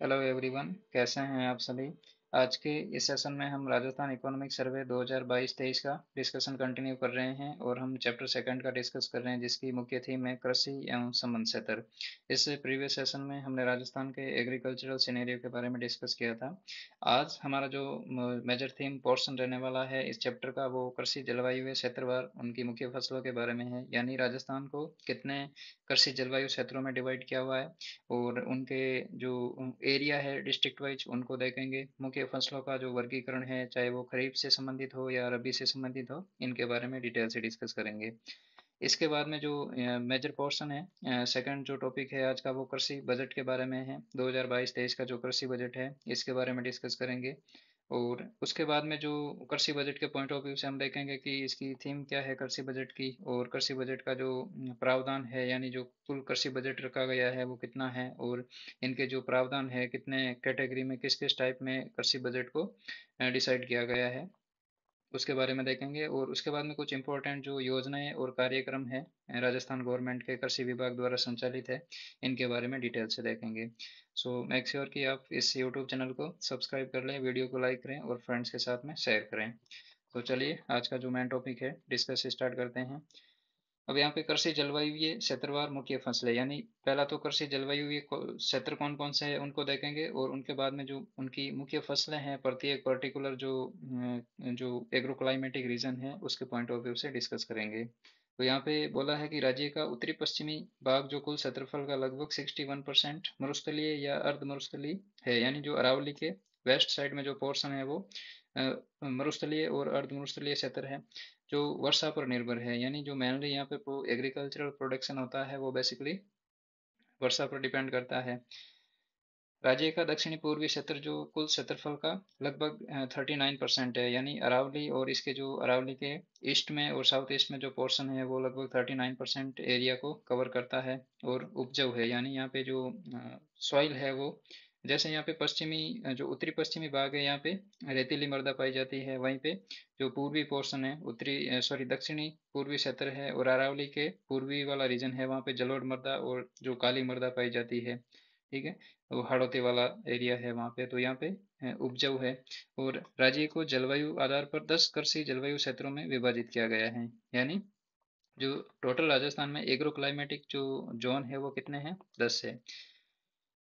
Hello everyone, कैसे हैं आप सभी। आज के इस सेशन में हम राजस्थान इकोनॉमिक सर्वे 2022-23 का डिस्कशन कंटिन्यू कर रहे हैं और हम चैप्टर सेकंड का डिस्कस कर रहे हैं जिसकी मुख्य थीम है कृषि एवं संबंध क्षेत्र। इस प्रीवियस सेशन में हमने राजस्थान के एग्रीकल्चरल सिनेरियो के बारे में डिस्कस किया था। आज हमारा जो मेजर थीम पोर्शन रहने वाला है इस चैप्टर का वो कृषि जलवायु है क्षेत्रवार उनकी मुख्य फसलों के बारे में है, यानी राजस्थान को कितने कृषि जलवायु क्षेत्रों में डिवाइड किया हुआ है और उनके जो एरिया है डिस्ट्रिक्ट वाइज उनको देखेंगे। मुख्य फसलों का जो वर्गीकरण है चाहे वो खरीफ से संबंधित हो या रबी से संबंधित हो, इनके बारे में डिटेल से डिस्कस करेंगे। इसके बाद में जो मेजर पोर्शन है, सेकंड जो टॉपिक है आज का वो कृषि बजट के बारे में है। 2022-23 का जो कृषि बजट है इसके बारे में डिस्कस करेंगे। और उसके बाद में जो कृषि बजट के पॉइंट ऑफ व्यू से हम देखेंगे कि इसकी थीम क्या है कृषि बजट की, और कृषि बजट का जो प्रावधान है यानी जो कुल कृषि बजट रखा गया है वो कितना है, और इनके जो प्रावधान है कितने कैटेगरी में किस किस टाइप में कृषि बजट को डिसाइड किया गया है, उसके बारे में देखेंगे। और उसके बाद में कुछ इंपॉर्टेंट जो योजनाएं और कार्यक्रम है राजस्थान गवर्नमेंट के कृषि विभाग द्वारा संचालित है, इनके बारे में डिटेल से देखेंगे। सो मेक श्योर कि आप इस यूट्यूब चैनल को सब्सक्राइब कर लें, वीडियो को लाइक करें और फ्रेंड्स के साथ में शेयर करें। तो चलिए आज का जो मेन टॉपिक है डिस्कस स्टार्ट करते हैं। अब यहाँ पे कृषि जलवायु ये क्षेत्रवार मुख्य फसलें, यानी पहला तो कृषि जलवायु ये क्षेत्र कौन कौन से हैं उनको देखेंगे, और उनके बाद में जो उनकी मुख्य फसलें हैं प्रत्येक पर्टिकुलर जो एग्रो क्लाइमेटिक रीजन है उसके पॉइंट ऑफ व्यू से डिस्कस करेंगे। तो यहाँ पे बोला है कि राज्य का उत्तरी पश्चिमी भाग जो कुल क्षेत्रफल का लगभग 61% मरुस्थलीय या अर्ध मरुस्थलीय है, यानी जो अरावली के वेस्ट साइड में जो पोर्शन है वो मरुस्थलीय और अर्ध मरुस्थलीय क्षेत्र है जो वर्षा पर निर्भर है, यानी जो मेनली यहाँ पे एग्रीकल्चरल प्रोडक्शन होता है वो बेसिकली वर्षा पर डिपेंड करता है। राज्य का दक्षिणी पूर्वी क्षेत्र जो कुल क्षेत्रफल का लगभग 39% है, यानी अरावली और इसके जो अरावली के ईस्ट में और साउथ ईस्ट में जो पोर्शन है वो लगभग 39% एरिया को कवर करता है। और उपजाऊ है, यानी यहाँ पे जो सॉइल है वो, जैसे यहाँ पे जो उत्तरी पश्चिमी भाग है यहाँ पे रेतीली मृदा पाई जाती है, वहीं पे जो पूर्वी पोर्शन है उत्तरी सॉरी दक्षिणी पूर्वी क्षेत्र है और अरावली के पूर्वी वाला रीजन है वहाँ पे जलोढ़ मृदा और जो काली मृदा पाई जाती है। ठीक है, वो हाड़ौती वाला एरिया है वहाँ पे, तो यहाँ पे उपजाऊ है। और राज्य को जलवायु आधार पर 10 कृषि जलवायु क्षेत्रों में विभाजित किया गया है, यानी जो टोटल राजस्थान में एग्रो क्लाइमेटिक जो जोन है वो कितने हैं, 10 है।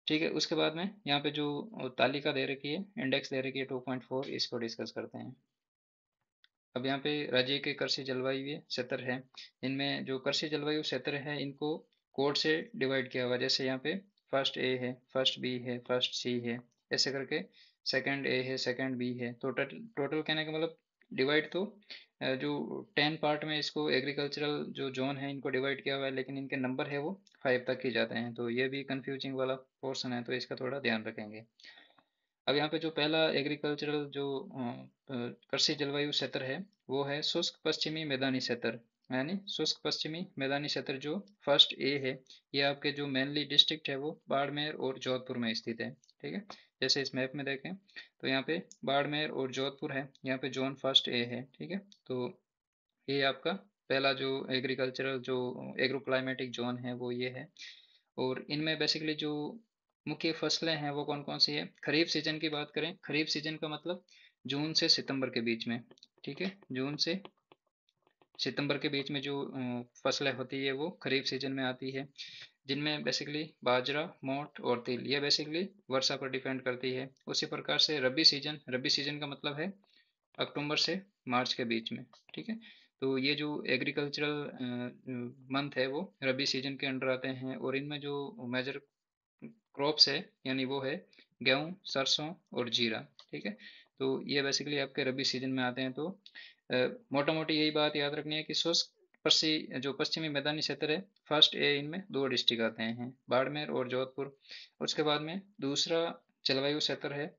ठीक है, उसके बाद में यहाँ पे जो तालिका दे रखी है, इंडेक्स दे रखी है 2.4, इसको डिस्कस करते हैं। अब यहाँ पे राज्य के कृषि जलवायु क्षेत्र है, इनमें जो कृषि जलवायु क्षेत्र है इनको कोड से डिवाइड किया हुआ है। जैसे यहाँ पे फर्स्ट ए है, फर्स्ट बी है, फर्स्ट सी है, ऐसे करके सेकंड ए है, सेकंड बी है। तो टोटल कहने का मतलब डिवाइड तो जो 10 पार्ट में इसको एग्रीकल्चरल जो जोन है इनको डिवाइड किया हुआ है, लेकिन इनके नंबर है वो 5 तक ही जाते हैं, तो ये भी कंफ्यूजिंग वाला पोर्शन है, तो इसका थोड़ा ध्यान रखेंगे। अब यहाँ पे जो पहला एग्रीकल्चरल जो कृषि जलवायु क्षेत्र है वो है शुष्क पश्चिमी मैदानी क्षेत्र, यानी शुष्क पश्चिमी मैदानी क्षेत्र जो फर्स्ट ए है। ये आपके जो मेनली डिस्ट्रिक्ट है वो बाड़मेर और जोधपुर में स्थित है। ठीक है, जैसे इस मैप में देखें तो यहाँ पे बाड़मेर और जोधपुर है, यहाँ पे जोन फर्स्ट ए है। ठीक है, तो ये आपका पहला जो एग्रीकल्चरल जो एग्रो क्लाइमेटिक जोन है वो ये है। और इनमें बेसिकली जो मुख्य फसलें हैं वो कौन कौन सी है। खरीफ सीजन की बात करें, खरीफ सीजन का मतलब जून से सितंबर के बीच में। ठीक है, जून से सितंबर के बीच में जो फसलें होती है वो खरीफ सीजन में आती है, जिनमें बेसिकली बाजरा, मोठ और तिल, ये बेसिकली वर्षा पर डिपेंड करती है। उसी प्रकार से रबी सीजन का मतलब है अक्टूबर से मार्च के बीच में। ठीक है, तो ये जो एग्रीकल्चरल मंथ है वो रबी सीजन के अंडर आते हैं, और इनमें जो मेजर क्रॉप्स है यानी वो है गेहूँ, सरसों और जीरा। ठीक है, तो ये बेसिकली आपके रबी सीजन में आते हैं। तो मोटा मोटी यही बात याद रखनी है कि शुष्क जो पश्चिमी मैदानी क्षेत्र है फर्स्ट ए, इनमें दो डिस्ट्रिक्ट आते हैं बाड़मेर और जोधपुर। उसके बाद में दूसरा जलवायु क्षेत्र है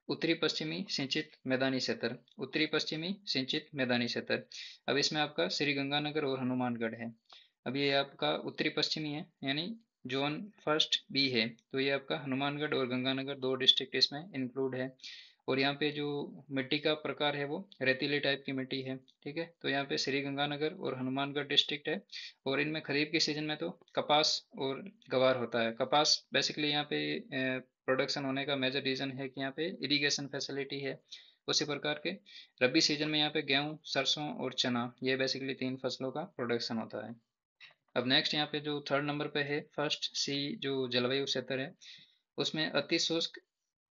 उत्तरी पश्चिमी सिंचित मैदानी क्षेत्र, उत्तरी पश्चिमी सिंचित मैदानी क्षेत्र। अब इसमें आपका श्री गंगानगर और हनुमानगढ़ है। अब ये आपका उत्तरी पश्चिमी है, यानी जोन फर्स्ट बी है, तो ये आपका हनुमानगढ़ और गंगानगर दो डिस्ट्रिक्ट इसमें इंक्लूड है। और यहाँ पे जो मिट्टी का प्रकार है वो रेतीली टाइप की मिट्टी है। ठीक है, तो यहाँ पे श्री गंगानगर और हनुमानगढ़ डिस्ट्रिक्ट है। और इनमें खरीफ के सीजन में तो कपास और गवार होता है। कपास बेसिकली यहाँ पे प्रोडक्शन होने का मेजर रीजन है कि यहाँ पे इरिगेशन फैसिलिटी है। उसी प्रकार के रबी सीजन में यहाँ पे गेहूँ, सरसों और चना, ये बेसिकली तीन फसलों का प्रोडक्शन होता है। अब नेक्स्ट यहाँ पे जो थर्ड नंबर पे है फर्स्ट सी, जो जलवायु क्षेत्र है, उसमें अति शुष्क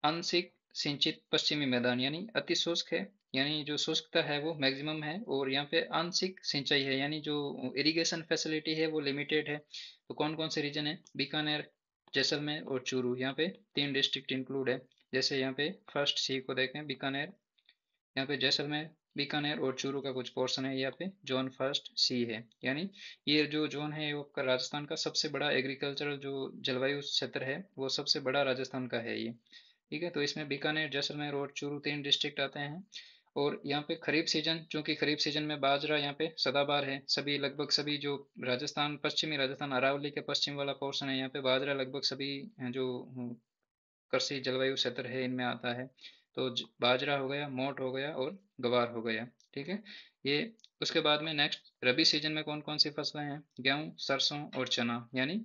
आंशिक सिंचित पश्चिमी मैदान, यानी अति शुष्क है, यानी जो शुष्कता है वो मैक्सिमम है, और यहाँ पे आंशिक सिंचाई है, यानी जो इरिगेशन फैसिलिटी है वो लिमिटेड है। तो कौन कौन से रीजन है? बीकानेर, जैसलमेर और चूरू, यहाँ पे तीन डिस्ट्रिक्ट इंक्लूड है। जैसे यहाँ पे फर्स्ट सी को देखें, बीकानेर, यहाँ पे जैसलमेर, बीकानेर और चूरू का कुछ पोर्शन है, यहाँ पे जोन फर्स्ट सी है। यानी ये जो जोन है वो आपका राजस्थान का सबसे बड़ा एग्रीकल्चरल जो जलवायु क्षेत्र है वो सबसे बड़ा राजस्थान का है ये। ठीक है, तो इसमें बीकानेर, जैसलमेर और चूरू तीन डिस्ट्रिक्ट आते हैं। और यहाँ पे खरीफ सीजन, चूंकि खरीफ सीजन में बाजरा यहाँ पे सदाबहार है, सभी लगभग सभी जो राजस्थान, पश्चिमी राजस्थान, अरावली के पश्चिम वाला पोर्शन है, यहाँ पे बाजरा लगभग सभी जो कृषि जलवायु क्षेत्र है इनमें आता है। तो बाजरा हो गया, मोट हो गया और गवार हो गया। ठीक है, ये उसके बाद में नेक्स्ट रबी सीजन में कौन कौन सी फसलें हैं? गेहूँ, सरसों और चना। यानी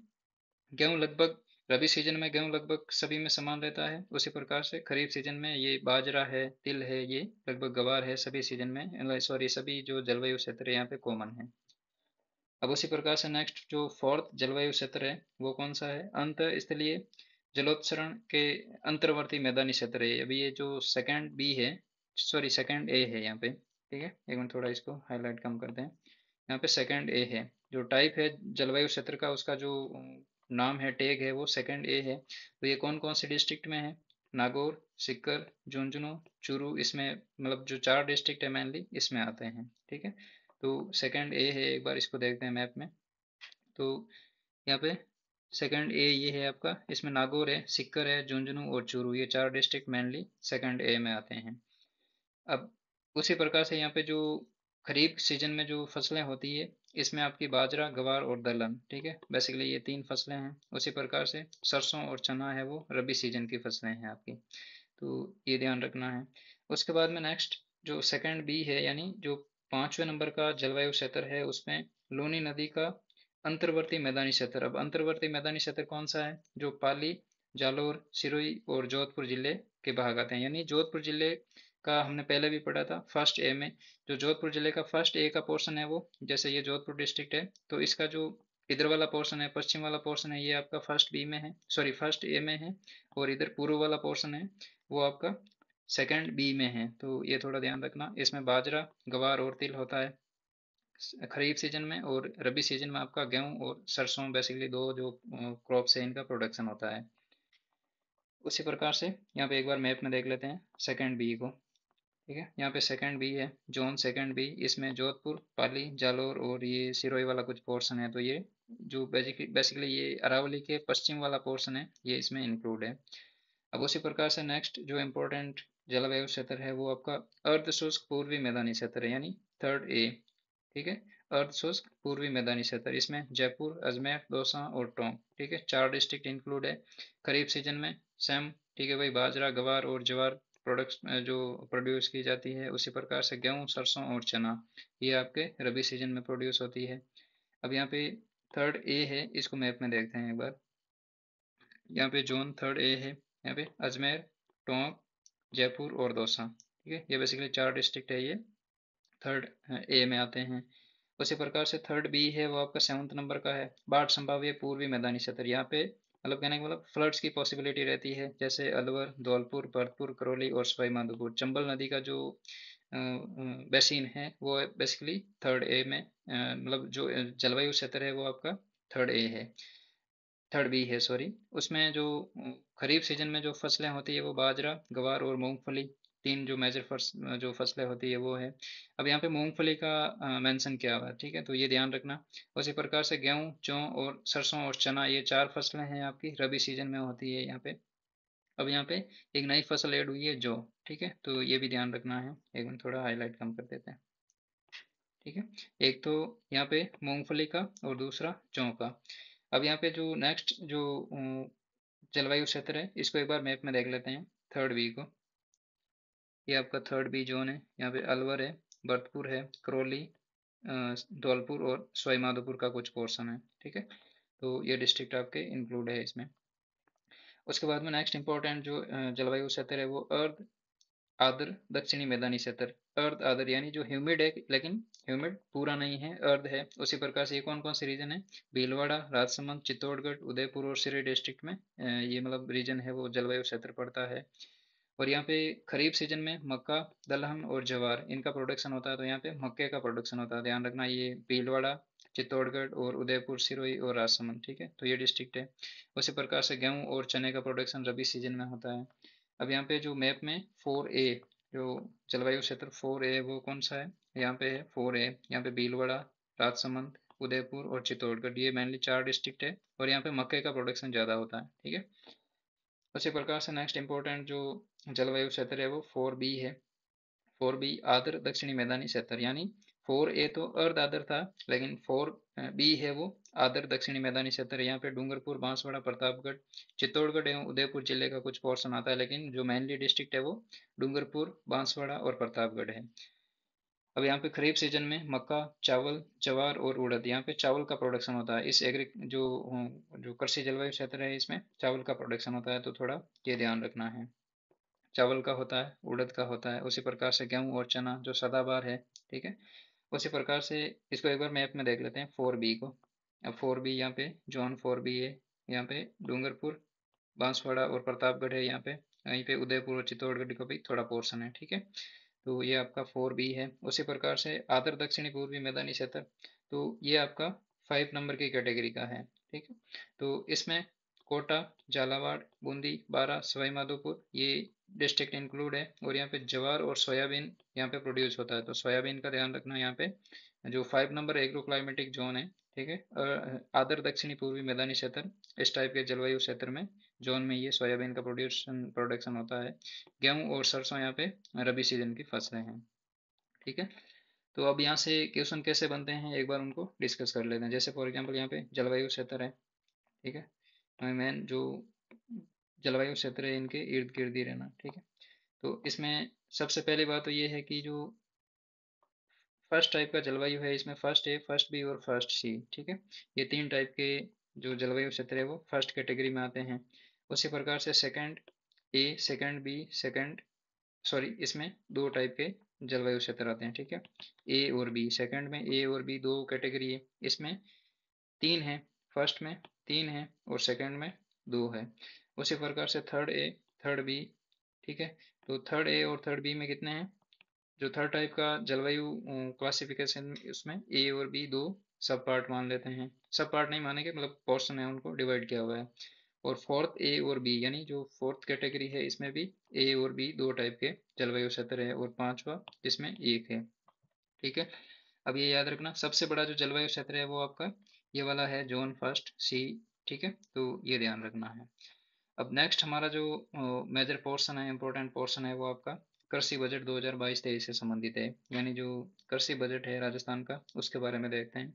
गेहूँ लगभग, रबी सीजन में गेहूँ लगभग सभी में समान रहता है। उसी प्रकार से खरीफ सीजन में ये बाजरा है, तिल है, ये लगभग गवार है सभी सीजन में, सॉरी सभी जो जलवायु क्षेत्र है यहाँ पे कॉमन है। अब उसी प्रकार से नेक्स्ट जो फोर्थ जलवायु क्षेत्र है वो कौन सा है? अंत स्थलीय जलोत्सरण के अंतर्वर्ती मैदानी क्षेत्र है। अभी ये जो सेकंड बी है, सॉरी सेकंड ए है यहाँ पे। ठीक है, एक मिनट थोड़ा इसको हाईलाइट कम करते हैं। यहाँ पे सेकंड ए है, जो टाइप है जलवायु क्षेत्र का, उसका जो नाम है, टैग है, वो सेकंड ए है। तो ये कौन कौन से डिस्ट्रिक्ट में है? नागौर, सीकर, झुंझुनू, चूरू, इसमें मतलब जो चार डिस्ट्रिक्ट है मेनली इसमें आते हैं। ठीक है, तो सेकंड ए है, एक बार इसको देखते हैं मैप में। तो यहाँ पे सेकंड ए ये है आपका, इसमें नागौर है, सीकर है, झुंझुनू और चूरू, ये चार डिस्ट्रिक्ट मेनली सेकंड ए में आते हैं। अब उसी प्रकार से यहाँ पे जो खरीफ सीजन में जो फसलें होती है, इसमें आपकी बाजरा, गवार और दलहन। ठीक है, बेसिकली ये तीन फसलें हैं। उसी प्रकार से सरसों और चना है वो रबी सीजन की फसलें हैं आपकी। तो ये ध्यान रखना है। उसके बाद में नेक्स्ट जो सेकंड बी है, यानी जो पांचवें नंबर का जलवायु क्षेत्र है, उसमें लूनी नदी का अंतर्वर्ती मैदानी क्षेत्र। अब अंतर्वर्ती मैदानी क्षेत्र कौन सा है? जो पाली, जालौर, सिरोही और जोधपुर जिले के भाग आते हैं। यानी जोधपुर जिले का हमने पहले भी पढ़ा था फर्स्ट ए में। जो जोधपुर जिले का फर्स्ट ए का पोर्शन है वो, जैसे ये जोधपुर डिस्ट्रिक्ट है, तो इसका जो इधर वाला पोर्शन है, पश्चिम वाला पोर्शन है, ये आपका फर्स्ट बी में है, सॉरी फर्स्ट ए में है। और इधर पूर्व वाला पोर्शन है वो आपका सेकंड बी में है। तो ये थोड़ा ध्यान रखना। इसमें बाजरा, गवार और तिल होता है खरीफ सीजन में, और रबी सीजन में आपका गेहूं और सरसों, बेसिकली दो जो क्रॉप्स है इनका प्रोडक्शन होता है। उसी प्रकार से यहाँ पे एक बार मैप में देख लेते हैं सेकंड बी को। ठीक है, यहाँ पे सेकंड बी है, जोन सेकंड बी, इसमें जोधपुर, पाली, जालौर और ये सिरोही वाला कुछ पोर्शन है। तो ये जो बेसिकली ये अरावली के पश्चिम वाला पोर्शन है, ये इसमें इंक्लूड है। अब उसी प्रकार से नेक्स्ट जो इम्पोर्टेंट जलवायु क्षेत्र है वो आपका अर्ध शुष्क पूर्वी मैदानी क्षेत्र है, यानी थर्ड ए। ठीक है, अर्ध शुष्क पूर्वी मैदानी क्षेत्र, इसमें जयपुर, अजमेर, दौसा और टोंक, ठीक है, चार डिस्ट्रिक्ट इंक्लूड है। खरीफ सीजन में सेम, ठीक है भाई, बाजरा, गवार और ज्वार प्रोडक्ट्स जो प्रोड्यूस की जाती है। उसी प्रकार से गेहूँ, सरसों और चना, ये आपके रबी सीजन में प्रोड्यूस होती है। अब यहाँ पे थर्ड ए है, इसको मैप में देखते हैं एक बार। यहाँ पे जोन थर्ड ए है, यहाँ पे अजमेर, टोंक, जयपुर और दौसा। ठीक है, ये बेसिकली चार डिस्ट्रिक्ट है, ये थर्ड ए में आते हैं। उसी प्रकार से थर्ड बी है वो आपका सेवंथ नंबर का है, बाढ़ संभाव्य पूर्वी मैदानी क्षेत्र। यहाँ पे मतलब कहने का मतलब फ्लड्स की पॉसिबिलिटी रहती है, जैसे अलवर, धौलपुर, भरतपुर, करौली और सवाई माधोपुर। चंबल नदी का जो बेसिन है वो बेसिकली थर्ड ए में, मतलब जो जलवायु क्षेत्र है वो आपका थर्ड ए है, थर्ड बी है सॉरी। उसमें जो खरीफ सीजन में जो फसलें होती है वो बाजरा, गवार और मूंगफली, तीन जो मेजर जो फसलें होती है वो है। अब यहाँ पे मूंगफली का मेंशन किया हुआ है, ठीक है, तो ये ध्यान रखना। उसी प्रकार से गेहूँ, जौ और सरसों और चना, ये चार फसलें हैं आपकी रबी सीजन में होती है यहाँ पे। अब यहाँ पे एक नई फसल ऐड हुई है, जौ। ठीक है, तो ये भी ध्यान रखना है। एक मिनट थोड़ा हाईलाइट कम कर देते हैं। ठीक है, एक तो यहाँ पे मूंगफली का और दूसरा जौ का। अब यहाँ पे जो नेक्स्ट जो जलवायु क्षेत्र है, इसको एक बार मैप में देख लेते हैं, थर्ड बी को। ये आपका थर्ड बी जोन है। यहाँ पे अलवर है, भरतपुर है, करौली, धौलपुर और सवाई माधोपुर का कुछ पोर्शन है। ठीक है, तो ये डिस्ट्रिक्ट आपके इंक्लूड है इसमें। उसके बाद में नेक्स्ट इंपॉर्टेंट जो जलवायु क्षेत्र है वो अर्ध आर्द्र दक्षिणी मैदानी क्षेत्र। अर्ध आर्द्र यानी जो ह्यूमिड है लेकिन ह्यूमिड पूरा नहीं है, अर्ध है। उसी प्रकार से ये कौन कौन से रीजन है, भीलवाड़ा, राजसमंद, चित्तौड़गढ़, उदयपुर और सिरे डिस्ट्रिक्ट में ये मतलब रीजन है वो जलवायु क्षेत्र पड़ता है। और यहाँ पे खरीफ सीजन में मक्का, दलहन और ज्वार इनका प्रोडक्शन होता है, तो यहाँ पे मक्के का प्रोडक्शन होता है, ध्यान रखना। ये भीलवाड़ा, चित्तौड़गढ़ और उदयपुर, सिरोही और राजसमंद, ठीक है, तो ये डिस्ट्रिक्ट है। उसी प्रकार से गेहूं और चने का प्रोडक्शन रबी सीजन में होता है। अब यहाँ पे जो मैप में 4A, जो जलवायु क्षेत्र 4A है वो कौन सा है, यहाँ पे है 4A। यहाँ पे भीलवाड़ा, राजसमंद, उदयपुर और चित्तौड़गढ़, ये मेनली 4 डिस्ट्रिक्ट है और यहाँ पे मक्के का प्रोडक्शन ज़्यादा होता है। ठीक है, उसी प्रकार से नेक्स्ट इंपॉर्टेंट जो जलवायु क्षेत्र है वो 4B है। 4B आर्द्र दक्षिणी मैदानी क्षेत्र, यानी 4A तो अर्ध आर्द्र था, लेकिन 4B है वो आर्द्र दक्षिणी मैदानी क्षेत्र। यहाँ पे डूंगरपुर, बांसवाड़ा, प्रतापगढ़, चित्तौड़गढ़ एवं उदयपुर जिले का कुछ पोर्शन आता है, लेकिन जो मेनली डिस्ट्रिक्ट है वो डूंगरपुर, बांसवाड़ा और प्रतापगढ़ है। अब यहाँ पे खरीफ सीजन में मक्का, चावल, ज्वार और उड़द, यहाँ पे चावल का प्रोडक्शन होता है। इस एग्री जो कृषि जलवायु क्षेत्र है इसमें चावल का प्रोडक्शन होता है, तो थोड़ा ये ध्यान रखना है। चावल का होता है, उड़द का होता है, उसी प्रकार से गेहूं और चना जो सदाबहार है। ठीक है, उसी प्रकार से इसको एक बार मैप में देख लेते हैं 4B को। अब 4B यहाँ पे जोन 4B है। यहाँ पे डूंगरपुर, बांसवाड़ा और प्रतापगढ़ है यहाँ पे। यहीं पे उदयपुर और चित्तौड़गढ़ का भी थोड़ा पोर्शन है। ठीक है, तो ये आपका 4B है। उसी प्रकार से आदर दक्षिणी पूर्वी मैदानी क्षेत्र, तो ये आपका 5 नंबर की कैटेगरी का है। ठीक है, तो इसमें कोटा, झालावाड़, बूंदी, बारा, सवाई माधोपुर ये डिस्ट्रिक्ट इंक्लूड है। और यहाँ पे ज्वार और सोयाबीन यहाँ पे प्रोड्यूस होता है, तो सोयाबीन का ध्यान रखना। यहाँ पे जो 5 नंबर एग्रो क्लाइमेटिक जोन है, ठीक है, आदर दक्षिणी पूर्वी मैदानी क्षेत्र, इस टाइप के जलवायु क्षेत्र में जोन में ये सोयाबीन का प्रोडक्शन होता है। गेहूं और सरसों यहाँ पे रबी सीजन की फसलें हैं। ठीक है, तो अब यहाँ से क्वेश्चन कैसे बनते हैं एक बार उनको डिस्कस कर लेते हैं। जैसे फॉर एग्जांपल यहाँ पे जलवायु क्षेत्र है, ठीक है, हमें मेन जो जलवायु क्षेत्र है इनके इर्द गिर्द ही रहना। ठीक है, तो इसमें सबसे पहली बात तो ये है कि जो फर्स्ट टाइप का जलवायु है इसमें फर्स्ट ए, फर्स्ट बी और फर्स्ट सी। ठीक है, ये 3 टाइप के जो जलवायु क्षेत्र है वो फर्स्ट कैटेगरी में आते हैं। उसी प्रकार से second A, second B, second sorry इसमें 2 टाइप के जलवायु क्षेत्र आते हैं। ठीक है, ए और बी, सेकंड में ए और बी 2 कैटेगरी है, इसमें 3 है, फर्स्ट में 3 है और सेकंड में 2 है। उसी प्रकार से थर्ड ए, थर्ड बी। ठीक है, तो थर्ड ए और थर्ड बी में कितने हैं, जो थर्ड टाइप का जलवायु क्लासिफिकेशन उसमें ए और बी 2 सब पार्ट मान लेते हैं। सब पार्ट नहीं मानेंगे, मतलब पोर्शन है उनको डिवाइड किया हुआ है। और फोर्थ ए और बी यानी जो फोर्थ कैटेगरी है इसमें भी ए और बी 2 टाइप के जलवायु क्षेत्र है, और पांचवा जिसमें एक है। ठीक है, अब ये याद रखना सबसे बड़ा जो जलवायु क्षेत्र है वो आपका ये वाला है, जोन फर्स्ट सी। ठीक है, तो ये ध्यान रखना है। अब नेक्स्ट हमारा जो मेजर पोर्शन है, इम्पोर्टेंट पोर्शन है, वो आपका कृषि बजट 2022-23 से संबंधित है। यानी जो कृषि बजट है राजस्थान का उसके बारे में देखते हैं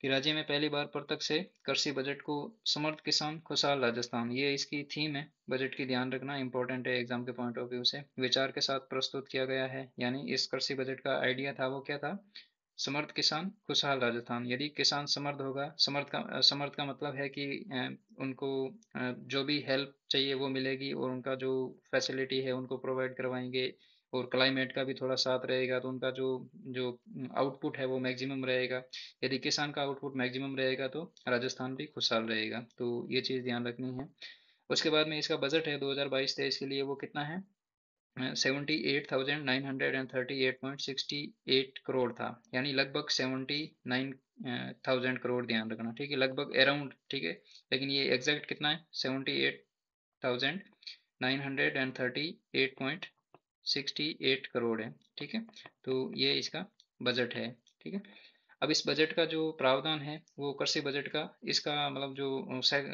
कि राज्य में पहली बार प्रत्यक्ष से कृषि बजट को समर्थ किसान खुशहाल राजस्थान, ये इसकी थीम है बजट की, ध्यान रखना, इंपॉर्टेंट है एग्जाम के पॉइंट ऑफ व्यू से। विचार के साथ प्रस्तुत किया गया है, यानी इस कृषि बजट का आइडिया था वो क्या था, समर्थ किसान खुशहाल राजस्थान। यदि किसान समर्थ होगा, समर्थ का मतलब है कि उनको जो भी हेल्प चाहिए वो मिलेगी, और उनका जो फैसिलिटी है उनको प्रोवाइड करवाएंगे, और क्लाइमेट का भी थोड़ा साथ रहेगा, तो उनका जो जो आउटपुट है वो मैक्सिमम रहेगा। यदि किसान का आउटपुट मैक्सिमम रहेगा तो राजस्थान भी खुशहाल रहेगा, तो ये चीज़ ध्यान रखनी है। उसके बाद में इसका बजट है 2022-23 के लिए, वो कितना है, 78,938.68 करोड़ था, यानी लगभग 79,000 करोड़, ध्यान रखना। ठीक है, लगभग अराउंड, ठीक है, लेकिन ये एग्जैक्ट कितना है, 78,938.68 करोड़ है। ठीक है, तो ये इसका बजट है। ठीक है, अब इस बजट का जो प्रावधान है वो कृषि बजट का, इसका मतलब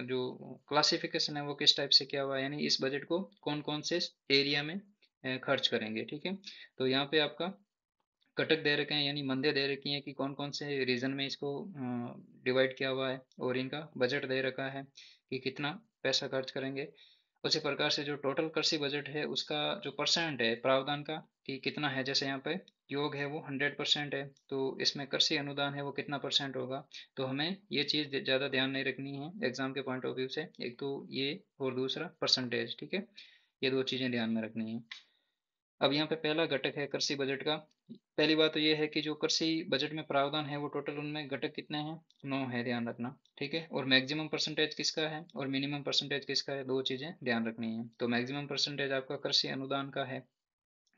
जो क्लासिफिकेशन है वो किस टाइप से किया हुआ है, यानी इस बजट को कौन कौन से एरिया में खर्च करेंगे। ठीक है, तो यहाँ पे आपका कटक दे रखे हैं, यानी मंदे दे रखी हैं कि कौन कौन से रीजन में इसको डिवाइड किया हुआ है, और इनका बजट दे रखा है कि कितना पैसा खर्च करेंगे। उसी प्रकार से जो टोटल कृषि बजट है उसका जो परसेंट है प्रावधान का कि कितना है, जैसे यहाँ पे योग है वो 100% है, तो इसमें कृषि अनुदान है वो कितना परसेंट होगा। तो हमें ये चीज़ ज़्यादा ध्यान नहीं रखनी है एग्जाम के पॉइंट ऑफ व्यू से, एक तो ये और दूसरा परसेंटेज, ठीक है। ये दो चीज़ें ध्यान में रखनी है। अब यहाँ पे पहला घटक है कृषि बजट का। पहली बात तो ये है कि जो कृषि बजट में प्रावधान है वो टोटल उनमें घटक कितने हैं, 9 है, ध्यान रखना, ठीक है। और मैक्सिमम परसेंटेज किसका है और मिनिमम परसेंटेज किसका है, दो चीजें ध्यान रखनी है। तो मैक्सिमम परसेंटेज आपका कृषि अनुदान का है,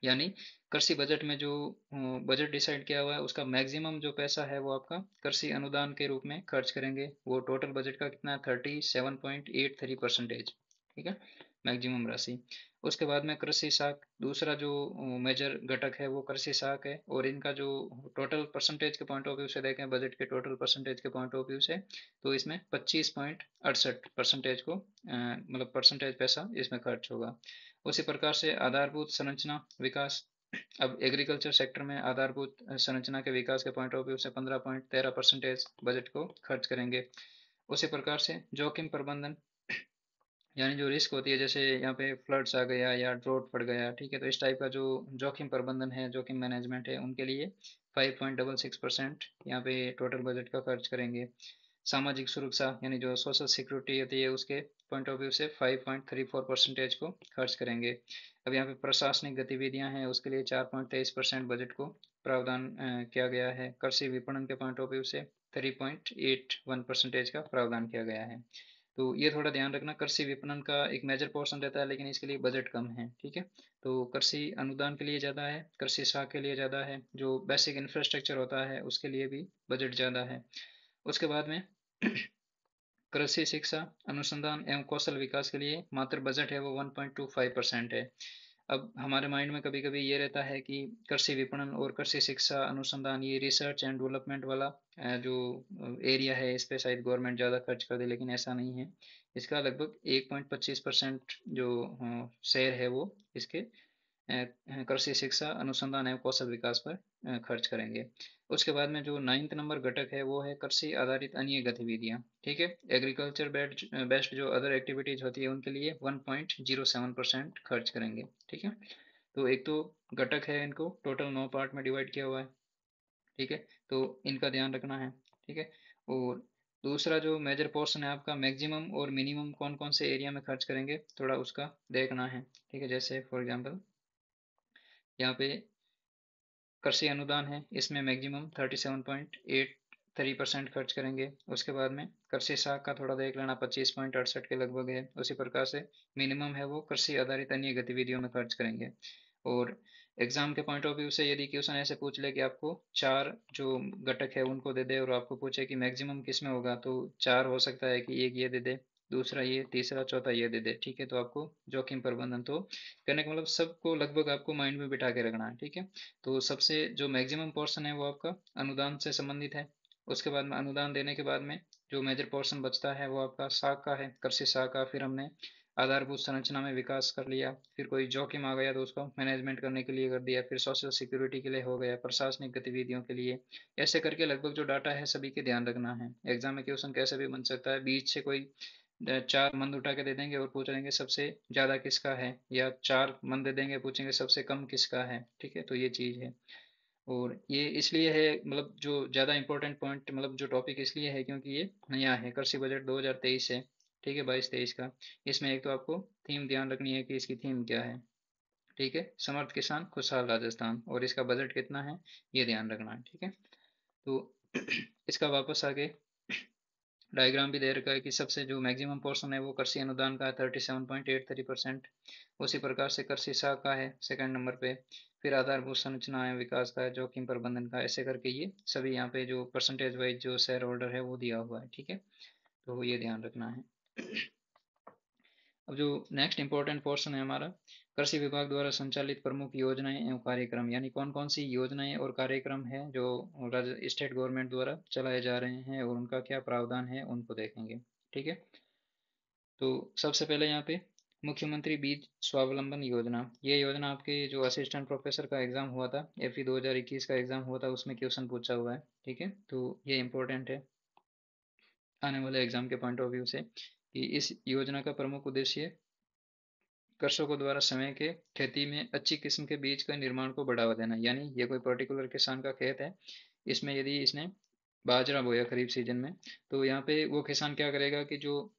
यानी कृषि बजट में जो बजट डिसाइड किया हुआ है उसका मैक्सिमम जो पैसा है वो आपका कृषि अनुदान के रूप में खर्च करेंगे। वो टोटल बजट का कितना है, 37.83%, ठीक है, मैक्सिमम राशि। उसके बाद में कृषि साख, दूसरा जो मेजर घटक है वो कृषि साख है। और इनका जो टोटल परसेंटेज के पॉइंट ऑफ व्यू से देखें, बजट के टोटल परसेंटेज के पॉइंट ऑफ व्यू से, तो इसमें 25.68% को मतलब परसेंटेज पैसा इसमें खर्च होगा। उसी प्रकार से आधारभूत संरचना विकास, अब एग्रीकल्चर सेक्टर में आधारभूत संरचना के विकास के पॉइंट ऑफ व्यू से 15.13% बजट को खर्च करेंगे। उसी प्रकार से जोखिम प्रबंधन, यानी जो रिस्क होती है, जैसे यहाँ पे फ्लड्स आ गया या ड्रॉट पड़ गया, ठीक है, तो इस टाइप का जो जोखिम प्रबंधन है, जोखिम मैनेजमेंट है, उनके लिए 5.66% यहाँ पे टोटल बजट का खर्च करेंगे। सामाजिक सुरक्षा यानी जो सोशल सिक्योरिटी होती है उसके पॉइंट ऑफ व्यू से 5.34% को खर्च करेंगे। अब यहाँ पे प्रशासनिक गतिविधियां हैं उसके लिए 4.23% बजट को प्रावधान किया गया है। कृषि विपणन के पॉइंट ऑफ व्यू से 3.81% का प्रावधान किया गया है। तो ये थोड़ा ध्यान रखना, कृषि विपणन का एक मेजर पोर्शन रहता है लेकिन इसके लिए बजट कम है, ठीक है। तो कृषि अनुदान के लिए ज़्यादा है, कृषि साख के लिए ज़्यादा है, जो बेसिक इंफ्रास्ट्रक्चर होता है उसके लिए भी बजट ज़्यादा है। उसके बाद में कृषि शिक्षा अनुसंधान एवं कौशल विकास के लिए मात्र बजट है वो 1.25% है। अब हमारे माइंड में कभी कभी ये रहता है कि कृषि विपणन और कृषि शिक्षा अनुसंधान ये रिसर्च एंड डेवलपमेंट वाला जो एरिया है इस पे शायद गवर्नमेंट ज़्यादा खर्च कर दे, लेकिन ऐसा नहीं है। इसका लगभग 1.25% जो शेयर है वो इसके कृषि शिक्षा अनुसंधान एवं कौशल विकास पर खर्च करेंगे। उसके बाद में जो 9th नंबर घटक है वो है कृषि आधारित अन्य गतिविधियां, ठीक है। एग्रीकल्चर बेस्ड जो अदर एक्टिविटीज होती है उनके लिए 1.07% खर्च करेंगे, ठीक है। तो एक तो घटक है, इनको टोटल 9 पार्ट में डिवाइड किया हुआ है, ठीक है। तो इनका ध्यान रखना है, ठीक है। और दूसरा जो मेजर पोर्शन है आपका, मैक्सिमम और मिनिमम कौन कौन से एरिया में खर्च करेंगे थोड़ा उसका देखना है, ठीक है। जैसे फॉर एग्जाम्पल यहाँ पे कृषि अनुदान है, इसमें मैक्सिमम 37.83% खर्च करेंगे। उसके बाद में कृषि साख का थोड़ा देख लेना, 25.68 के लगभग है। उसी प्रकार से मिनिमम है वो कृषि आधारित अन्य गतिविधियों में खर्च करेंगे। और एग्जाम के पॉइंट ऑफ व्यू से यदि क्वेश्चन ऐसे पूछ ले कि आपको चार जो घटक है उनको दे दे और आपको पूछे कि मैक्सिमम किस में होगा, तो चार हो सकता है कि एक ये दे दे, दूसरा ये, तीसरा चौथा ये दे दे, ठीक है। तो आपको जोखिम प्रबंधन तो करने का मतलब सबको लगभग आपको माइंड में बिठा के रखना है, ठीक है। तो सबसे जो मैक्सिमम पोर्शन है वो आपका अनुदान से संबंधित है। उसके बाद में अनुदान देने के बाद में जो मेजर पोर्शन बचता है वो आपका साख का है, कृषि साख का। फिर हमने आधारभूत संरचना में विकास कर लिया, फिर कोई जोखिम आ गया तो उसको मैनेजमेंट करने के लिए कर दिया, फिर सोशल सिक्योरिटी के लिए हो गया, प्रशासनिक गतिविधियों के लिए। ऐसे करके लगभग जो डाटा है सभी के ध्यान रखना है। एग्जाम में क्वेश्चन कैसे भी बन सकता है, बीच से कोई चार मंद उठा के दे देंगे और पूछ लेंगे सबसे ज्यादा किसका है, या चार मंद दे देंगे पूछेंगे सबसे कम किसका है, ठीक है। तो ये चीज है। और ये इसलिए है, मतलब जो ज़्यादा इंपॉर्टेंट पॉइंट, मतलब जो टॉपिक इसलिए है क्योंकि ये नया है, कृषि बजट 2023 है, ठीक है, 22-23 का। इसमें एक तो आपको थीम ध्यान रखनी है कि इसकी थीम क्या है, ठीक है, समर्थ किसान खुशहाल राजस्थान, और इसका बजट कितना है ये ध्यान रखना है, ठीक है। तो इसका वापस आगे डायग्राम भी दे रखा है कि सबसे जो मैक्सिमम पोर्शन है वो कृषि अनुदान का है, 37.83%। उसी प्रकार से कृषि साख का है सेकंड नंबर पे। फिर आधारभूत संरचना है विकास का है, जोखिम प्रबंधन का, ऐसे करके ये सभी यहाँ पे जो परसेंटेज वाइज जो शेयर होल्डर है वो दिया हुआ है, ठीक है। तो ये ध्यान रखना है। अब जो नेक्स्ट इंपॉर्टेंट पोर्शन है हमारा, कृषि विभाग द्वारा संचालित प्रमुख योजनाएं एवं कार्यक्रम, यानी कौन कौन सी योजनाएं और कार्यक्रम है जो राज्य स्टेट गवर्नमेंट द्वारा चलाए जा रहे हैं और उनका क्या प्रावधान है उनको देखेंगे, ठीक है। तो सबसे पहले यहाँ पे मुख्यमंत्री बीज स्वावलंबन योजना, ये योजना आपके जो असिस्टेंट प्रोफेसर का एग्जाम हुआ था, एफई 2021 का एग्जाम हुआ था, उसमें क्वेश्चन पूछा हुआ है, ठीक है। तो ये इंपॉर्टेंट है आने वाले एग्जाम के पॉइंट ऑफ व्यू से कि इस योजना का प्रमुख उद्देश्य कृषकों द्वारा समय के खेती में अच्छी किस्म के बीज का निर्माण को बढ़ावा देना, यानी ये कोई पर्टिकुलर किसान का खेत है, इसमें यदि इसने बाजरा बोया खरीफ सीजन में, तो यहाँ पे वो किसान क्या करेगा कि जो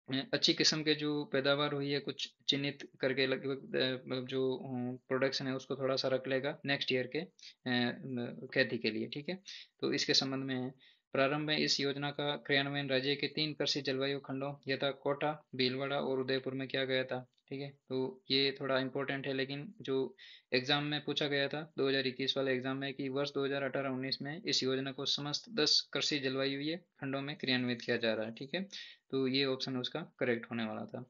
अच्छी किस्म के जो पैदावार हुई है कुछ चिन्हित करके लगभग मतलब जो प्रोडक्शन है उसको थोड़ा सा रख लेगा नेक्स्ट ईयर के खेती के लिए। ठीक है, तो इसके संबंध में है। प्रारंभ में इस योजना का क्रियान्वयन राज्य के 3 कृषि जलवायु खंडों यथा कोटा, भीलवाड़ा और उदयपुर में किया गया था। ठीक है, तो ये थोड़ा इम्पोर्टेंट है, लेकिन जो एग्जाम में पूछा गया था 2021 वाले एग्जाम में कि वर्ष 2018-19 में इस योजना को समस्त 10 कृषि जलवायु खंडों में क्रियान्वित किया जा रहा है। ठीक है, तो ये ऑप्शन उसका करेक्ट होने वाला था।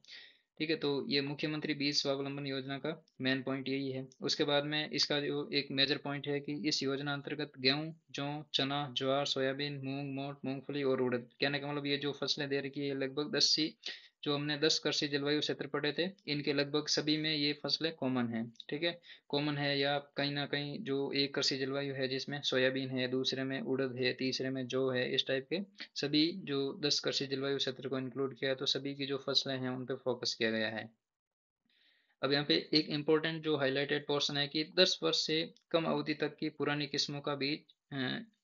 ठीक है, तो ये मुख्यमंत्री बीज स्वावलंबन योजना का मेन पॉइंट यही है। उसके बाद में इसका जो एक मेजर पॉइंट है कि इस योजना अंतर्गत गेहूं, जौ, चना, ज्वार, सोयाबीन, मूंग, मोठ, मूंगफली और उड़द, कहने का मतलब ये जो फसलें दे रखी है लगभग 10 सी, जो हमने 10 कृषि जलवायु क्षेत्र पढ़े थे, इनके लगभग सभी में ये फसलें कॉमन है। ठीक है, कॉमन है, या कहीं ना कहीं जो एक कृषि जलवायु है जिसमें सोयाबीन है, दूसरे में उड़द है, तीसरे में जौ है, इस टाइप के सभी जो 10 कृषि जलवायु क्षेत्र को इंक्लूड किया है, तो सभी की जो फसलें हैं उन पर फोकस किया गया है। अब यहाँ पे एक इम्पोर्टेंट जो हाईलाइटेड पोर्शन है कि 10 वर्ष से कम अवधि तक की पुरानी किस्मों का बीज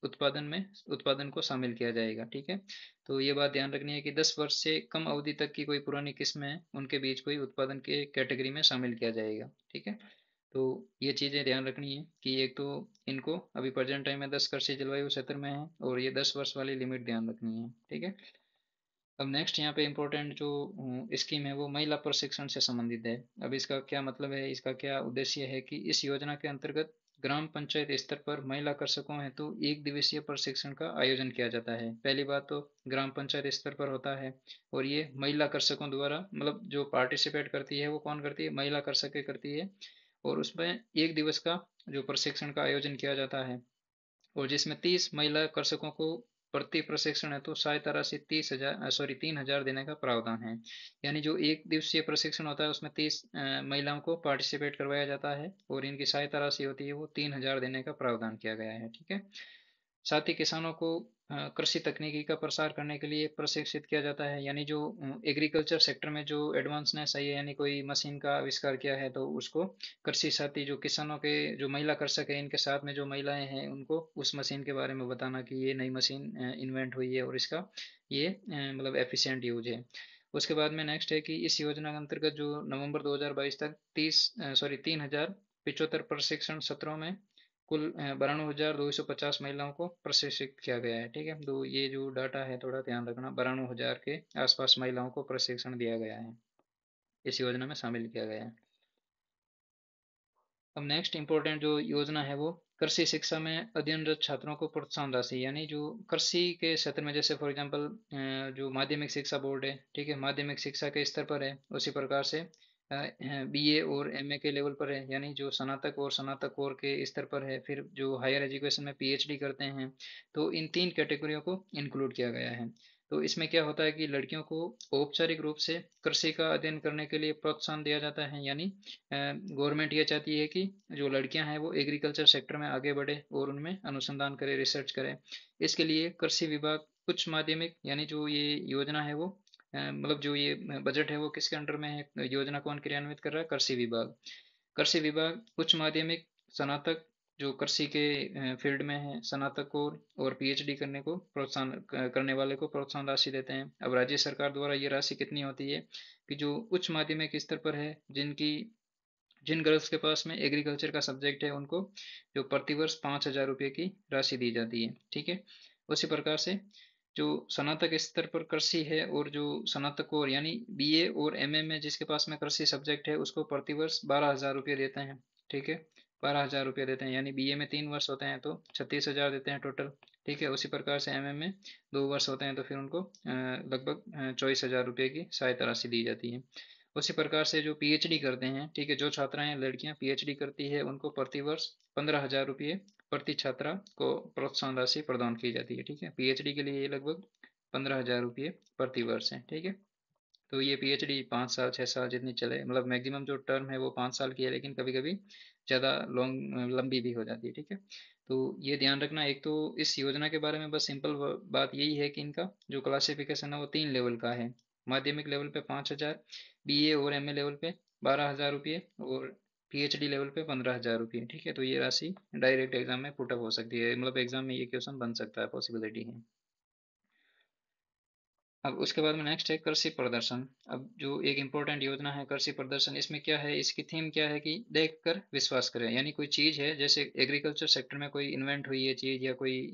उत्पादन को शामिल किया जाएगा। ठीक है, तो ये बात ध्यान रखनी है कि 10 वर्ष से कम अवधि तक की कोई पुरानी किस्में हैं उनके बीज को ही उत्पादन के कैटेगरी में शामिल किया जाएगा। ठीक है, तो ये चीज़ें ध्यान रखनी है कि एक तो इनको अभी प्रेजेंट टाइम में 10 कृषि जलवायु क्षेत्र में है, और ये 10 वर्ष वाली लिमिट ध्यान रखनी है। ठीक है, अब नेक्स्ट यहाँ पे इम्पोर्टेंट जो स्कीम है वो महिला प्रशिक्षण से संबंधित है। अब इसका क्या मतलब है, इसका क्या उद्देश्य है कि इस योजना के अंतर्गत ग्राम पंचायत स्तर पर महिला कृषकों हेतु एक दिवसीय प्रशिक्षण का आयोजन किया जाता है। पहली बात तो ग्राम पंचायत स्तर पर होता है, और ये महिला कृषकों द्वारा, मतलब जो पार्टिसिपेट करती है वो कौन करती है, महिला कृषकें करती है, और उसमें एक दिवस का जो प्रशिक्षण का आयोजन किया जाता है, और जिसमें 30 महिला कृषकों को प्रति प्रशिक्षण है तो सहायता राशि 3,000 देने का प्रावधान है। यानी जो एक दिवसीय प्रशिक्षण होता है उसमें 30 महिलाओं को पार्टिसिपेट करवाया जाता है, और इनकी सहायता राशि होती है वो 3,000 देने का प्रावधान किया गया है। ठीक है, साथ ही किसानों को कृषि तकनीकी का प्रसार करने के लिए प्रशिक्षित किया जाता है। यानी जो एग्रीकल्चर सेक्टर में जो एडवांसनेस है, यानी कोई मशीन का आविष्कार किया है तो उसको कृषि साथी जो किसानों के जो महिला कृषक है, इनके साथ में जो महिलाएं हैं उनको उस मशीन के बारे में बताना कि ये नई मशीन इन्वेंट हुई है और इसका ये मतलब एफिशिएंट यूज है। उसके बाद में नेक्स्ट है कि इस योजना के अंतर्गत जो नवंबर 2022 तक 3,075 प्रशिक्षण सत्रों में कुल 92,250 महिलाओं को प्रशिक्षित किया गया है। ठीक है, तो ये जो डाटा है थोड़ा ध्यान रखना, 92,000 के आसपास महिलाओं को प्रशिक्षण दिया गया है, इस योजना में शामिल किया गया है। अब नेक्स्ट इंपॉर्टेंट जो योजना है वो कृषि शिक्षा में अध्ययनरत छात्रों को प्रोत्साहन राशि, यानी जो कृषि के क्षेत्र में, जैसे फॉर एग्जांपल जो माध्यमिक शिक्षा बोर्ड है, ठीक है, माध्यमिक शिक्षा के स्तर पर है, उसी प्रकार से बीए और एमए के लेवल पर है, यानी जो स्नातक और स्नातकोर के स्तर पर है, फिर जो हायर एजुकेशन में पीएचडी करते हैं, तो इन 3 कैटेगरियों को इंक्लूड किया गया है। तो इसमें क्या होता है कि लड़कियों को औपचारिक रूप से कृषि का अध्ययन करने के लिए प्रोत्साहन दिया जाता है, यानी गवर्नमेंट ये चाहती है कि जो लड़कियां हैं वो एग्रीकल्चर सेक्टर में आगे बढ़े और उनमें अनुसंधान करे, रिसर्च करे। इसके लिए कृषि विभाग उच्च माध्यमिक, यानी जो ये योजना है वो मतलब जो ये बजट है वो किसके अंडर में है, योजना कौन क्रियान्वित कर रहा है, कृषि विभाग। कृषि विभाग उच्च माध्यमिक, स्नातक जो कृषि के फील्ड में है, स्नातक और पीएचडी करने को प्रोत्साहन करने वाले को प्रोत्साहन राशि देते हैं। अब राज्य सरकार द्वारा ये राशि कितनी होती है कि जो उच्च माध्यमिक स्तर पर है, जिन गर्ल्स के पास में एग्रीकल्चर का सब्जेक्ट है, उनको जो प्रतिवर्ष 5,000 रुपये की राशि दी जाती है। ठीक है, उसी प्रकार से जो स्नातक स्तर पर कृषि है और जो स्नातक और यानी बीए और एमए में जिसके पास में कृषि सब्जेक्ट है उसको प्रतिवर्ष 12,000 रुपये देते हैं। ठीक है, 12,000 रुपये देते हैं, यानी बीए में 3 वर्ष होते हैं तो 36,000 देते हैं टोटल। ठीक है, उसी प्रकार से एमए में 2 वर्ष होते हैं तो फिर उनको लगभग 24,000 रुपये की सहायता राशि दी जाती है। उसी प्रकार से जो पीएचडी करते हैं, ठीक है, जो छात्राएं लड़कियां पीएचडी करती है उनको प्रतिवर्ष 15,000 रुपये प्रति छात्रा को प्रोत्साहन राशि प्रदान की जाती है। ठीक है, पीएचडी के लिए ये लगभग 15,000 रुपये प्रति वर्ष है। ठीक है, तो ये पीएचडी 5 साल 6 साल जितनी चले, मतलब मैक्सिमम जो टर्म है वो 5 साल की है, लेकिन कभी कभी ज़्यादा लॉन्ग लंबी भी हो जाती है। ठीक है, तो ये ध्यान रखना। एक तो इस योजना के बारे में बस सिंपल बात यही है कि इनका जो क्लासिफिकेशन है वो 3 लेवल का है। माध्यमिक लेवल पे 5,000, बीए और एमए लेवल पे 12,000 रुपये और पीएचडी लेवल पे 15,000 रुपये। ठीक है, तो ये राशि डायरेक्ट एग्जाम में पुटअप हो सकती है, मतलब एग्जाम में ये क्वेश्चन बन सकता है, पॉसिबिलिटी है। अब उसके बाद में नेक्स्ट है कृषि प्रदर्शन। अब जो एक इम्पोर्टेंट योजना है कृषि प्रदर्शन, इसमें क्या है, इसकी थीम क्या है कि देख कर विश्वास करें। यानी कोई चीज़ है, जैसे एग्रीकल्चर सेक्टर में कोई इन्वेंट हुई है चीज़ या कोई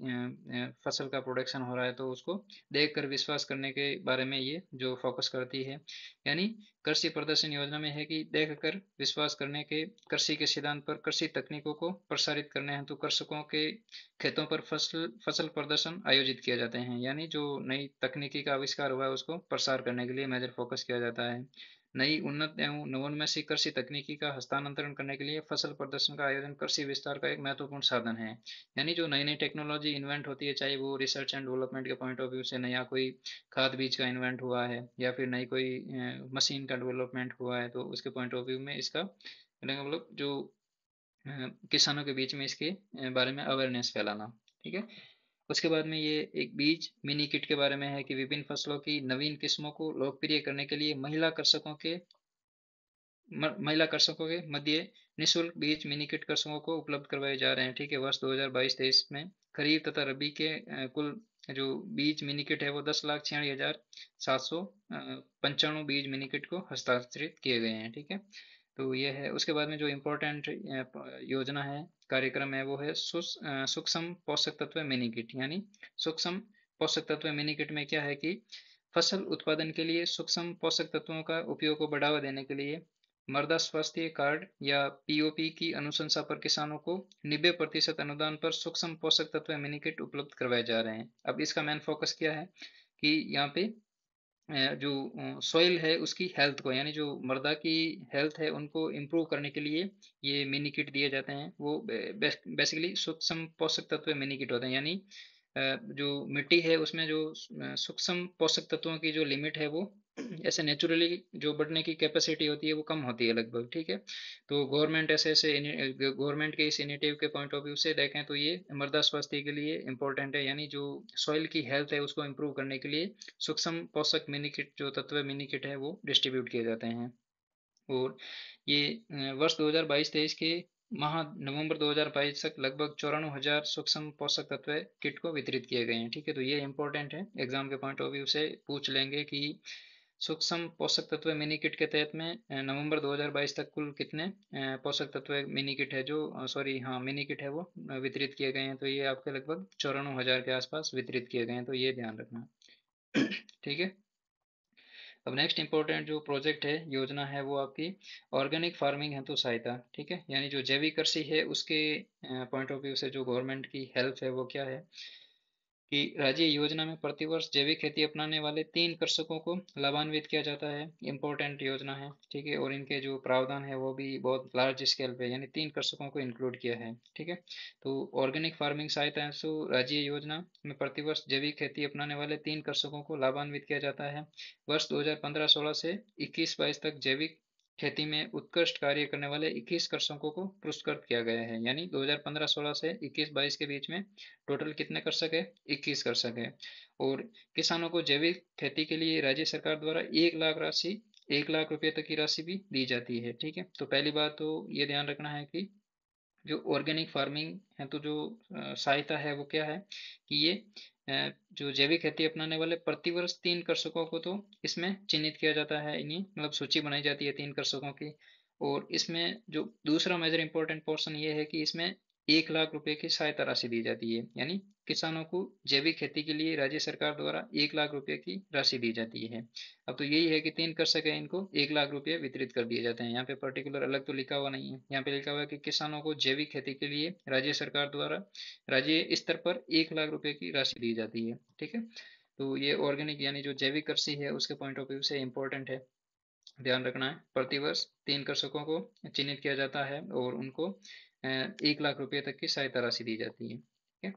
फसल का प्रोडक्शन हो रहा है, तो उसको देख कर विश्वास करने के बारे में ये जो फोकस करती है। यानी कृषि प्रदर्शन योजना में है कि देख कर विश्वास करने के कृषि के सिद्धांत पर कृषि तकनीकों को प्रसारित करने हैं, तो कृषकों के खेतों पर फसल फसल प्रदर्शन आयोजित किए जाते हैं। यानी जो नई तकनीकी का आविष्कार हुआ है उसको प्रसार करने के लिए मेजर फोकस किया जाता है। नई उन्नत एवं नवोन्मेषी कृषि तकनीकी का हस्तांतरण करने के लिए फसल प्रदर्शन का आयोजन कृषि विस्तार का एक महत्वपूर्ण साधन है। यानी जो नई नई टेक्नोलॉजी इन्वेंट होती है, चाहे वो रिसर्च एंड डेवलपमेंट के पॉइंट ऑफ व्यू से नया कोई खाद बीज का इन्वेंट हुआ है या फिर नई कोई मशीन का डेवलपमेंट हुआ है, तो उसके पॉइंट ऑफ व्यू में इसका मतलब जो किसानों के बीच में इसके बारे में अवेयरनेस फैलाना। ठीक है, उसके बाद में ये एक बीज मिनी किट के बारे में है कि विभिन्न फसलों की नवीन किस्मों को लोकप्रिय करने के लिए महिला कृषकों के मध्य निःशुल्क बीज मिनी किट कृषकों को उपलब्ध करवाए जा रहे हैं। ठीक है, वर्ष 2022-23 में खरीफ तथा रबी के कुल जो बीज मिनी किट है वो 10,46,795 बीज मिनी किट को हस्तांतरित किए गए हैं। ठीक है, तो ये है। उसके बाद में जो इम्पोर्टेंट योजना है, कार्यक्रम है, वो है सूक्ष्म पोषक तत्व मिनी किट। यानी सूक्ष्म पोषक तत्व मिनी किट में क्या है कि फसल उत्पादन के लिए सूक्ष्म पोषक तत्वों का उपयोग को बढ़ावा देने के लिए मृदा स्वास्थ्य कार्ड या पीओपी की अनुशंसा पर किसानों को 90% अनुदान पर सूक्ष्म पोषक तत्व मिनी किट उपलब्ध करवाए जा रहे हैं। अब इसका मेन फोकस क्या है कि यहाँ पे जो सॉइल है उसकी हेल्थ को, यानी जो मृदा की हेल्थ है उनको इम्प्रूव करने के लिए ये मिनी किट दिए जाते हैं। वो बेसिकली सूक्ष्म पोषक तत्व मिनी किट होते हैं। यानी जो मिट्टी है उसमें जो सूक्ष्म पोषक तत्वों की जो लिमिट है वो ऐसे नेचुरली जो बढ़ने की कैपेसिटी होती है वो कम होती है लगभग। ठीक है, तो गवर्नमेंट ऐसे गवर्नमेंट के इस इनिशिएटिव के पॉइंट ऑफ व्यू से देखें तो ये मृदा स्वास्थ्य के लिए इंपॉर्टेंट है। यानी जो सॉइल की हेल्थ है उसको इम्प्रूव करने के लिए सूक्ष्म पोषक मिनी किट जो तत्व मिनी किट है वो डिस्ट्रीब्यूट किए जाते हैं। और ये वर्ष 2022-23 के माह नवंबर 2022 तक लगभग 94,000 सूक्ष्म पोषक तत्व किट को वितरित किए गए हैं। ठीक है, तो ये इंपॉर्टेंट है, एग्जाम के पॉइंट ऑफ व्यू से पूछ लेंगे कि सूक्ष्म पोषक तत्व मिनी किट के तहत में नवंबर 2022 तक कुल कितने पोषक तत्व मिनी किट है जो सॉरी हाँ मिनी किट है वो वितरित किए गए हैं। तो ये आपके लगभग 94,000 के आसपास वितरित किए गए हैं, तो ये ध्यान रखना। ठीक है, अब नेक्स्ट इंपॉर्टेंट जो प्रोजेक्ट है, योजना है, वो आपकी ऑर्गेनिक फार्मिंग हेतु सहायता। ठीक है, यानी जो जैविक कृषि है उसके पॉइंट ऑफ व्यू से जो गवर्नमेंट की हेल्प है वो क्या है कि राज्य योजना में प्रतिवर्ष जैविक खेती अपनाने वाले 3 कृषकों को लाभान्वित किया जाता है। इम्पोर्टेंट योजना है। ठीक है, और इनके जो प्रावधान है वो भी बहुत लार्ज स्केल पे, यानी 3 कृषकों को इंक्लूड किया है। ठीक है, तो ऑर्गेनिक फार्मिंग सहायता राज्य योजना में प्रतिवर्ष जैविक खेती अपनाने वाले 3 कृषकों को लाभान्वित किया जाता है। वर्ष 2015-16 से 21-22 तक जैविक खेती में उत्कृष्ट कार्य करने वाले 21 कृषकों को पुरस्कृत किया गया है। यानी 2015-16 से 21-22 के बीच में टोटल कितने कर सके, 21 कर सके। और किसानों को जैविक खेती के लिए राज्य सरकार द्वारा 1 लाख रुपए तक की राशि भी दी जाती है। ठीक है, तो पहली बात तो ये ध्यान रखना है कि जो ऑर्गेनिक फार्मिंग है तो जो सहायता है वो क्या है कि ये जो जैविक खेती अपनाने वाले प्रतिवर्ष 3 कृषकों को तो इसमें चिन्हित किया जाता है, इन्हीं मतलब सूची बनाई जाती है 3 कृषकों की। और इसमें जो दूसरा मेजर इंपॉर्टेंट पोर्शन ये है कि इसमें 1 लाख रुपए की सहायता राशि दी जाती है। यानी किसानों को जैविक खेती के लिए राज्य सरकार द्वारा 1 लाख रुपए की राशि दी जाती है। अब तो यही है कि 3 कृषक है, इनको 1 लाख रुपए वितरित कर दिए जाते हैं। यहाँ पे पर्टिकुलर अलग तो लिखा हुआ नहीं है, यहाँ पे लिखा हुआ है कि किसानों को जैविक खेती के लिए राज्य सरकार द्वारा राज्य स्तर पर 1 लाख रुपए की राशि दी जाती है। ठीक है, तो ये ऑर्गेनिक यानी जो जैविक कृषि है उसके पॉइंट ऑफ व्यू से इम्पोर्टेंट है, ध्यान रखना है। प्रतिवर्ष 3 कृषकों को चिन्हित किया जाता है और उनको 1 लाख रुपए तक की सहायता राशि दी जाती है। ठीक है,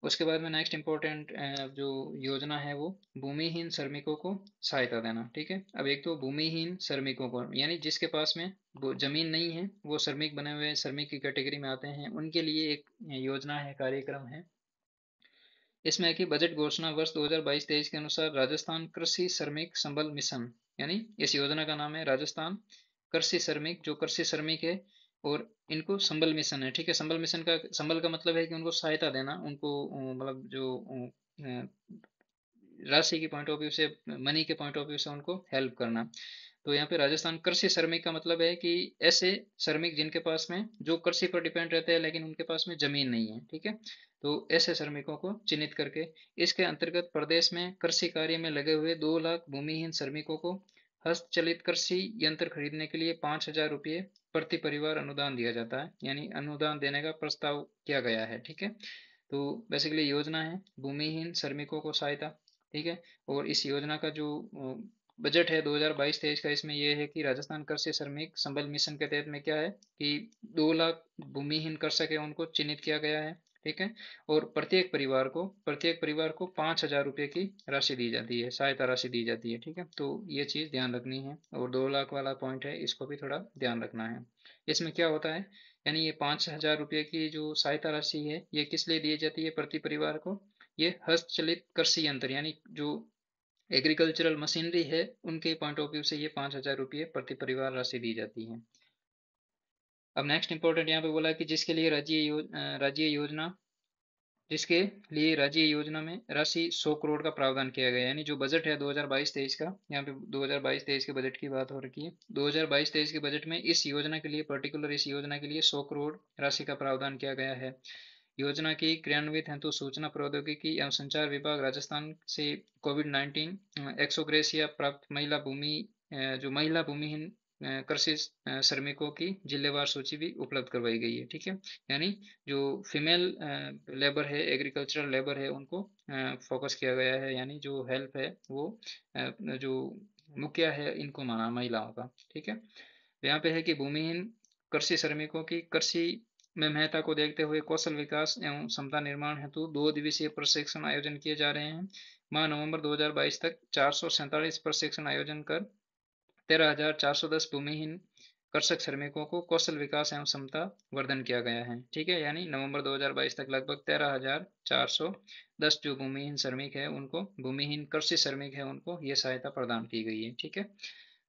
उसके बाद में नेक्स्ट इम्पोर्टेंट जो योजना है वो भूमिहीन श्रमिकों को सहायता देना। ठीक है, अब एक तो भूमिहीन श्रमिकों को यानी जिसके पास में वो जमीन नहीं है, वो श्रमिक बने हुए श्रमिक की कैटेगरी में आते हैं, उनके लिए एक योजना है, कार्यक्रम है। इसमें है कि बजट घोषणा वर्ष 2022-23 के अनुसार राजस्थान कृषि श्रमिक संबल मिशन यानी इस योजना का नाम है राजस्थान कृषि श्रमिक, जो कृषि श्रमिक है और इनको संबल मिशन है। ठीक है, संबल मिशन का, संबल का मतलब है कि उनको सहायता देना, उनको मतलब जो राशि के पॉइंट ऑफ व्यू से, मनी के पॉइंट ऑफ व्यू से उनको हेल्प करना। तो यहाँ पे राजस्थान कृषि श्रमिक का मतलब है कि ऐसे श्रमिक जिनके पास में, जो कृषि पर डिपेंड रहते हैं लेकिन उनके पास में जमीन नहीं है। ठीक है, तो ऐसे श्रमिकों को चिन्हित करके इसके अंतर्गत प्रदेश में कृषि कार्य में लगे हुए 2 लाख भूमिहीन श्रमिकों को हस्तचलित कृषि यंत्र खरीदने के लिए 5,000 रुपये प्रति परिवार अनुदान दिया जाता है, यानी अनुदान देने का प्रस्ताव किया गया है। ठीक है, तो बेसिकली योजना है भूमिहीन श्रमिकों को सहायता। ठीक है, और इस योजना का जो बजट है 2022-23 का, इसमें यह है कि राजस्थान कृषि श्रमिक संबल मिशन के तहत में क्या है कि 2 लाख भूमिहीन कृषक है उनको चिन्हित किया गया है। ठीक है, और प्रत्येक परिवार को 5,000 रुपये की राशि दी जाती है, सहायता राशि दी जाती है। ठीक है, तो ये चीज़ ध्यान रखनी है, और 2 लाख वाला पॉइंट है इसको भी थोड़ा ध्यान रखना है। इसमें क्या होता है, यानी ये 5,000 रुपये की जो सहायता राशि है ये किस लिए दी जाती है प्रति परिवार को, ये हस्तचलित कृषि यंत्र यानी जो एग्रीकल्चरल मशीनरी है उनके पॉइंट ऑफ व्यू से ये 5,000 रुपये प्रति परिवार राशि दी जाती है। अब नेक्स्ट इंपॉर्टेंट यहाँ पे बोला है कि राज्य योजना, जिसके लिए राज्य योजना में राशि 100 करोड़ का प्रावधान किया गया है। यानी जो बजट है 2022-23 का, यहाँ पे 2022-23 के बजट की बात हो रखी है। 2022-23 के बजट में इस योजना के लिए, पर्टिकुलर इस योजना के लिए 100 करोड़ राशि का प्रावधान किया गया है। योजना की क्रियान्वित हेतु सूचना प्रौद्योगिकी एवं संचार विभाग राजस्थान से कोविड-19 एक्सोग्रेसिया प्राप्त जो महिला भूमिहीन कृषि श्रमिकों की जिलेवार सूची भी उपलब्ध करवाई गई है। ठीक है, यानी जो फीमेल लेबर है, एग्रीकल्चरल लेबर है, उनको फोकस किया गया है, यानी जो हेल्प है वो जो मुखिया है इनको माना, महिलाओं का। ठीक है, तो यहाँ पे है कि भूमिहीन कृषि श्रमिकों की कृषि में महत्ता को देखते हुए कौशल विकास एवं क्षमता निर्माण हेतु 2 दिवसीय प्रशिक्षण आयोजन किए जा रहे हैं। माह नवंबर 2022 तक 447 प्रशिक्षण आयोजन कर 13,410 भूमिहीन कृषक श्रमिकों को कौशल विकास एवं क्षमता वर्धन किया गया है। ठीक है, यानी नवंबर 2022 तक लगभग 13,410 जो भूमिहीन श्रमिक है उनको, भूमिहीन कृषि श्रमिक है उनको ये सहायता प्रदान की गई है। ठीक है,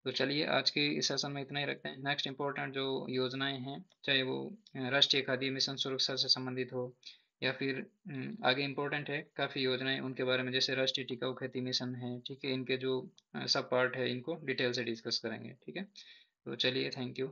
तो चलिए आज के इस सेशन में इतना ही रखते हैं। नेक्स्ट इंपॉर्टेंट जो योजनाएं हैं, चाहे वो राष्ट्रीय खाद्य मिशन सुरक्षा से संबंधित हो या फिर आगे इम्पोर्टेंट है काफ़ी योजनाएं, उनके बारे में, जैसे राष्ट्रीय टिकाऊ खेती मिशन है। ठीक है, इनके जो सब पार्ट है इनको डिटेल से डिस्कस करेंगे। ठीक है, तो चलिए, थैंक यू।